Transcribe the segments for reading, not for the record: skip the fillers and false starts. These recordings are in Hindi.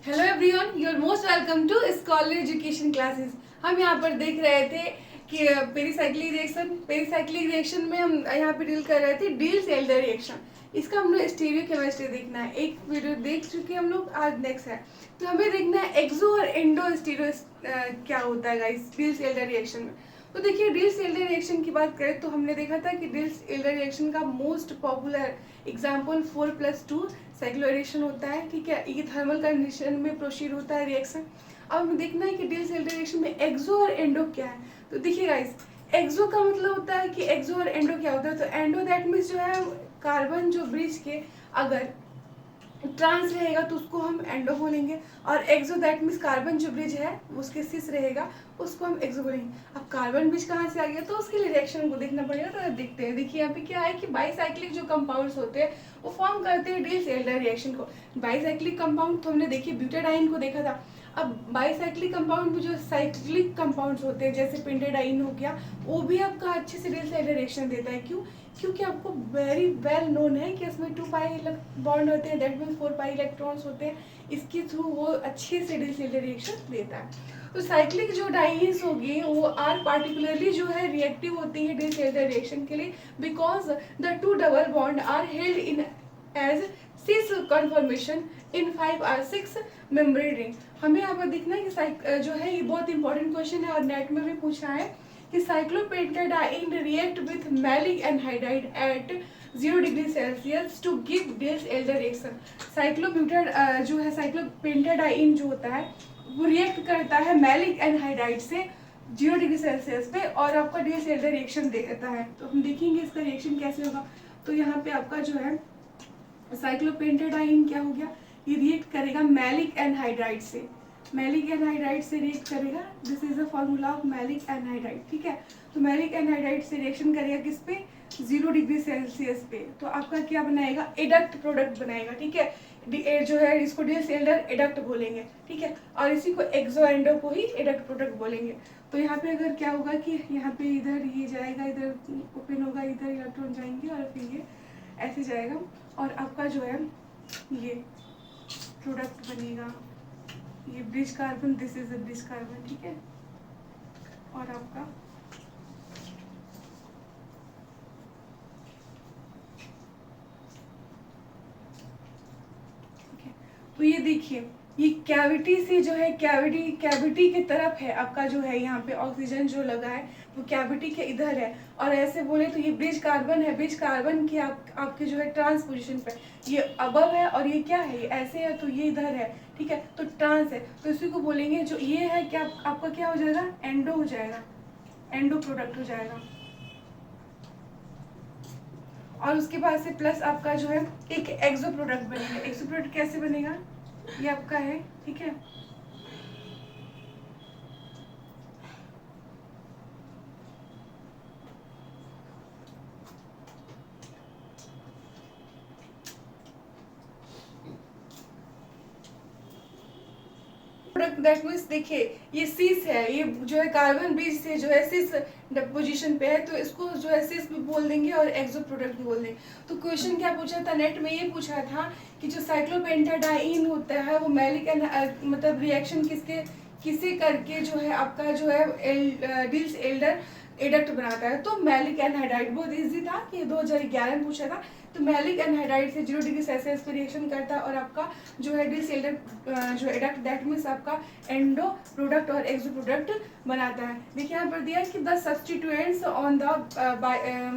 Hello everyone, you are most welcome to scholar education classes. हम यहाँ पर देख रहे थे कि पेरीसाइक्लिक रिएक्शन में हम यहाँ पे डील कर रहे थे डील्स एल्डर रिएक्शन। इसका हम लोग स्टीरियो केमिस्ट्री देखना है। एक वीडियो देख चुके हम लोग, आज नेक्स्ट है तो हमें देखना है एक्सो और एंडो स्टीरियो क्या होता है गाइस डील्स एल्डर रिएक्शन में। तो देखिए, डिल्स एल्डर रिएक्शन की बात करें तो हमने देखा था कि डिल्स एल्डर रिएक्शन का मोस्ट पॉपुलर एग्जाम्पल 4+2 साइक्लोरेशन होता है। ठीक है, ये थर्मल कंडीशन में प्रोसीड होता है रिएक्शन। अब हमें देखना है कि डिल्स एल्डर रिएक्शन में एक्सो और एंडो क्या है। तो देखिए गाइस, एक्सो का मतलब होता है कि एक्सो और एंडो क्या होता है। तो एंडो दैट मीन्स जो है कार्बन जो ब्रिज के अगर ट्रांस रहेगा तो उसको हम एंडो बोलेंगे, और एक्सो दैट मीन्स कार्बन जो ब्रिज है उसके सिस रहेगा उसको हम एक्सो बोलेंगे। अब कार्बन ब्रिज कहाँ से आ गया तो उसके लिए रिएक्शन को देखना पड़ेगा। तो देखते हैं, देखिए यहाँ पे क्या है कि बाईसाइक्लिक जो कंपाउंड्स होते हैं वो फॉर्म करते हैं डिल्स एल्डर रिएक्शन को। बाईसाइक्लिक कंपाउंड तो हमने देखिए ब्यूटाडाइन को देखा था। अब बाईसाइक्लिक कंपाउंड में जो साइक्लिक कंपाउंड्स होते हैं जैसे पेंटाडाइन हो गया, वो भी आपका अच्छे से डिल्स एल्डर रिएक्शन देता है। क्यों? क्योंकि आपको वेरी वेल नोन है कि इसमें 2 पाई बॉन्ड होते हैं, दैट मीन्स 4 पाई इलेक्ट्रॉन्स होते हैं। इसके थ्रू वो अच्छे से डिल्स एल्डर रिएक्शन देता है। तो साइक्लिक जो डाइन्स होगी वो आर पार्टिकुलरली जो है रिएक्टिव होती है डिल्स एल्डर रिएक्शन के लिए, because the 2 double bond are held in as cis conformation in 5 और 6 मेम्ब्रेन रिंग। हमें यहाँ पर दिखना है कि जो है ये बहुत इंपॉर्टेंट क्वेश्चन है और नेट में भी पूछा है कि cyclopentadiene react with maleic anhydride at 0 degree Celsius to give Diels Alder reaction. साइक्लोब्यूटाड जो है साइक्लोपेंटाडाइन जो होता है वो रिएक्ट करता है मैलिक एनहाइड्राइड से 0 डिग्री सेल्सियस पे और आपका डिल्स एल्डर रिएक्शन देता है। तो हम देखेंगे इसका रिएक्शन कैसे होगा। तो यहाँ पे आपका जो है साइक्लोपेंटाडाइन क्या हो गया, ये रिएक्ट करेगा मैलिक एनहाइड्राइड से, मैलिक एनहाइड्राइड से रिएक्ट करेगा। This is the formula of maleic anhydride. ठीक है, तो मैलिक एनहाइड्राइड से रिएक्शन करेगा किस पे, 0 डिग्री सेल्सियस पे। तो आपका क्या बनाएगा, एडक्ट प्रोडक्ट बनाएगा। ठीक है, जो है इसको डिल्स एल्डर एडक्ट बोलेंगे। ठीक है, और इसी को एक्सो एंडो को ही एडक्ट प्रोडक्ट बोलेंगे। तो यहाँ पे अगर क्या होगा कि यहाँ पे इधर ये जाएगा, इधर ओपन होगा, इधर इलेक्ट्रॉन जाएंगे और फिर ये ऐसे जाएगा और आपका जो है ये प्रोडक्ट बनेगा, ये bridge carbon, this is the bridge carbon. ठीक है, और आपका तो ये देखिए ये कैविटी से जो है कैविटी की तरफ है आपका जो है यहाँ पे ऑक्सीजन जो लगा है वो कैविटी के इधर है। और ऐसे बोले तो ये ब्रिज कार्बन है, ब्रिज कार्बन की आपके जो है ट्रांस पोजीशन पे ये अबव है और ये क्या है, ये ऐसे है तो ये इधर है। ठीक है, तो ट्रांस है तो इसी को बोलेंगे जो ये है क्या आपका क्या हो जाएगा, एंडो हो जाएगा, एंडो प्रोडक्ट हो जाएगा। और उसके बाद से प्लस आपका जो है एक एक्सो प्रोडक्ट बनेगा। एक्सो प्रोडक्ट कैसे बनेगा, ये आपका है। ठीक है, प्रोडक्ट दैट मीन्स देखिए ये सिस है, ये जो है कार्बन ब्रिज से जो है सिस पोजीशन पे है तो इसको जो है सिस भी बोल देंगे और एक्सो प्रोडक्ट भी बोल देंगे। तो क्वेश्चन क्या पूछा था नेट में, ये पूछा था कि जो साइक्लोपेंटाडाइन होता है वो मैलिक मतलब रिएक्शन किसे करके जो है आपका जो है डिल्स एल्डर एडक्ट बनाता है। तो मैलिक एनहाइड्राइड बहुत इजी था कि 2011 में पूछा था। तो मैलिक एनहाइड्राइड से 0 डिग्री सेल्सियस पे रिएक्शन करता है और आपका जो है डिल्स एल्डर जो एडक्ट दैट मीन्स आपका एंडो प्रोडक्ट और एक्सो प्रोडक्ट बनाता है। देखिए यहाँ पर दिया है कि the substituents on the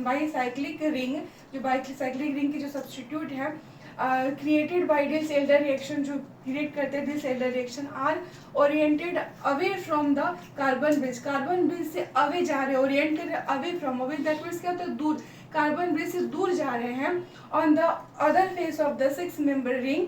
bicyclic ring, जो बाईसाइक्लिक रिंग की जो सब्सटीट्यूट है created by Diels Alder reaction, जो क्रिएट करते हैं Diels Alder reaction are oriented away from the carbon bridge से अवे जा रहे हैं, oriented away from, away that means क्या होता है, दूर, कार्बन ब्रिज से दूर जा रहे हैं। On the other face of the 6 member ring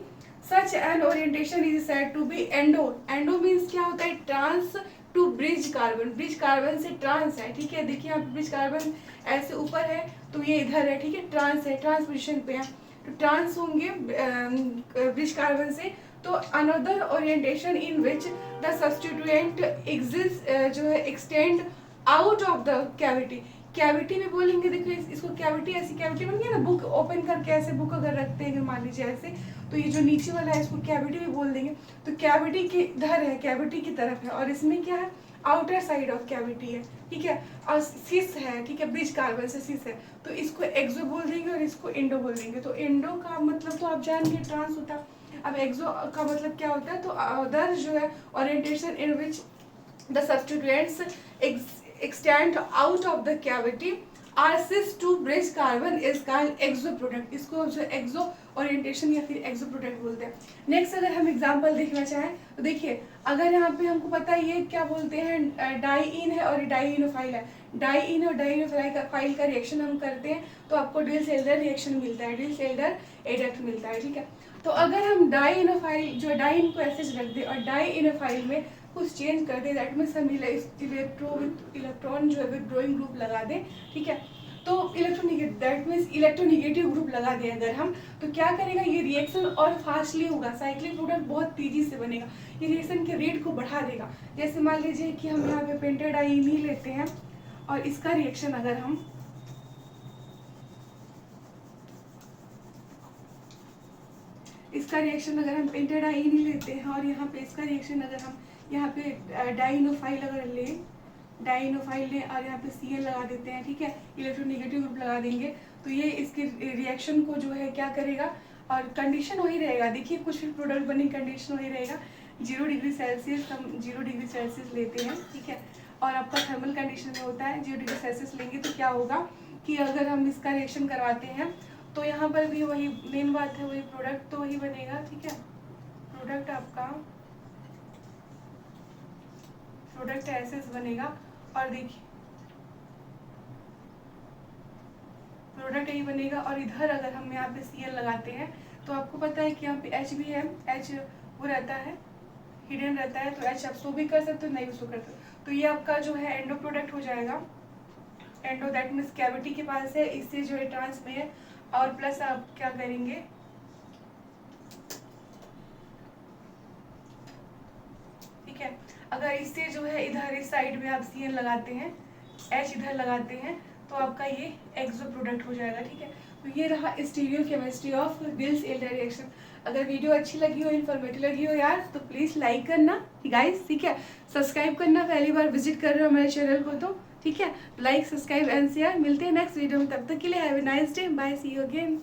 such an orientation is said to be endo, endo means क्या होता है, trans to bridge carbon, bridge carbon से ट्रांस है। ठीक है, देखिए यहाँ पे ब्रिज कार्बन ऐसे ऊपर है तो ये इधर है। ठीक है, ट्रांस है, ट्रांस पोजिशन पे है तो ट्रांस होंगे ब्रिज कार्बन से। तो another orientation in which the substituent exist जो है extend out of the cavity, cavity भी बोलेंगे। देखो इसको कैविटी, ऐसी कैविटी बन गया ना, बुक ओपन करके ऐसे बुक अगर रखते हैं मान लीजिए ऐसे, तो ये जो नीचे वाला है इसको कैविटी भी बोल देंगे। तो कैविटी की इधर है, कैविटी की तरफ है, और इसमें क्या है, आउटर साइड ऑफ कैविटी है, ठीक है। और सिस है, ठीक है, ब्रिज कार्बन से सिस है, तो इसको एक्सो बोल देंगे और इसको इंडो बोल देंगे। तो इंडो का मतलब तो आप जान गए, ट्रांस होता है। अब एक्सो का मतलब क्या होता है, तो अदर जो है orientation in which the substituents extend out of the cavity are cis to bridge carbon is called exo product। इसको जो एक्सो ओरिएंटेशन या फिर एक्सो प्रोडक्ट बोलते हैं। नेक्स्ट अगर हम एग्जांपल देखना चाहें तो देखिए, अगर यहाँ पे हमको पता है ये क्या बोलते हैं, डाइइन है और डाइइनोफाइल है। डाइइन और डाइइनोफाइल का रिएक्शन हम करते हैं तो आपको डिल्स एल्डर रिएक्शन मिलता है, डिल्स एल्डर एडक्ट मिलता है, ठीक है। तो अगर हम डाइइनोफाइल जो डाइइन को ऐसे रख दे और डाइइनोफाइल में कुछ चेंज कर दे, दैट मीन्स हम इलेक्ट्रॉन जो है विथड्रॉइंग ग्रुप लगा दें, ठीक है। तो electronegative, that means electronegative group लगा दें अगर हम, तो क्या करेगा, ये रिएक्शन और फास्टली होगा, साइक्लिक प्रोडक्ट बहुत तेजी से बनेगा, ये रिएक्शन के रेट को बढ़ा देगा। जैसे मान लीजिए कि हम यहाँ पे पेंटाडाइन ही लेते हैं और इसका रिएक्शन अगर हम पेंटाडाइन ही लेते हैं और यहाँ पे इसका रिएक्शन अगर हम यहाँ पे डाइनोफाइल अगर लें और यहाँ पे Cl लगा देते हैं, ठीक है, इलेक्ट्रोनेगेटिव ग्रुप लगा देंगे, तो ये इसके रिएक्शन को जो है क्या करेगा, और कंडीशन वही रहेगा। देखिए कुछ भी प्रोडक्ट बने कंडीशन वही रहेगा, 0 डिग्री सेल्सियस, हम 0 डिग्री सेल्सियस लेते हैं, ठीक है, और आपका थर्मल कंडीशन में होता है 0 डिग्री सेल्सियस लेंगे तो क्या होगा कि अगर हम इसका रिएक्शन करवाते हैं तो यहाँ पर भी वही मेन बात है, वही प्रोडक्ट तो वही बनेगा, ठीक है। प्रोडक्ट आपका प्रोडक्ट ऐसे बनेगा, और देखिए प्रोडक्ट यही बनेगा। और इधर अगर हम यहाँ पे Cl लगाते हैं तो आपको पता है कि यहाँ पे H भी है, H वो रहता है, हिडन रहता है, तो H आप शो भी कर सकते हो, नहीं भी शो कर सकते हो। तो ये आपका जो है एंडो प्रोडक्ट हो जाएगा। एंडो दैट मीन्स कैविटी के पास है, इससे जो है ट्रांस में है, और प्लस आप क्या करेंगे, ठीक है, अगर इससे जो है इधर इस साइड में आप Cl लगाते हैं, H इधर लगाते हैं, तो आपका ये एक्सो प्रोडक्ट हो जाएगा, ठीक है। तो ये रहा stereochemistry of deals Alder reaction. अगर वीडियो अच्छी लगी हो, इन्फॉर्मेटिव लगी हो यार, तो प्लीज़ लाइक करना गाइस, ठीक है, सब्सक्राइब करना, पहली बार विजिट कर रहे हो हमारे चैनल को तो ठीक है, लाइक सब्सक्राइब एंड शेयर। मिलते हैं नेक्स्ट वीडियो में, तब तक के लिए have a nice day, bye, see you again.